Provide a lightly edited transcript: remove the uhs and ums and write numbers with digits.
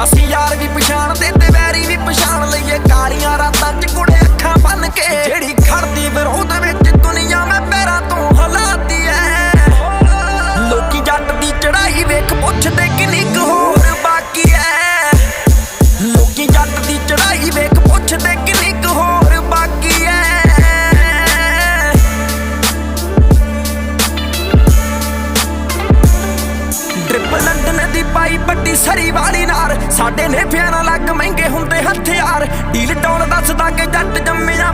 ਅਸੀਂ ਯਾਰ ਵੀ ਪਛਾਣਦੇ ਤੇ ਵੈਰੀ ਵੀ ਪਛਾਣ ਲਈਏ। ਕਾਲੀਆਂ ਰਾਤਾਂ 'ਚ ਕੁੜੇ ਅੱਖਾਂ ਬੰਨ ਕੇ ਜਿਹੜੀ ਖੜਦੀ ਵਿਰੋਧ ਵਿੱਚ ਦੁਨੀਆ ਮੈਂ ਪੈਰਾਂ ਤੋਂ ਹਿਲਾਤੀ ਐ। ਲੋਕੀ ਜੱਟ ਦੀ ਚੜਾਈ ਵੇਖ ਪੁੱਛਦੇ ਕਿੰਨੀ ਕੁ ਹੋਰ ਬਾਕੀ ਐ। ਲੋਕੀ ਜੱਟ ਦੀ ਚੜਾਈ ਵੇਖ ਪੁੱਛਦੇ ਕਿੰਨੀ ਕੁ ਹੋਰ ਬਾਕੀ ਐ। ਡ੍ਰਿਪ ਲੰਡਨ ਦੀ ਪਾਈ ਵੱਡੀ ਸਰੀ ਵਾਲੀ ਨਾਰ ਸਾਡੇ ਨੇਫਿਆਂ ਨਾਲ ਲੱਗ ਮਹਿੰਗੇ ਹੁੰਦੇ ਹਥਿਆਰ। ਡੀਲ ਟੌਲ ਦੱਸਦਾ ਕਿ ਜੱਟ ਜੰਮਿਆ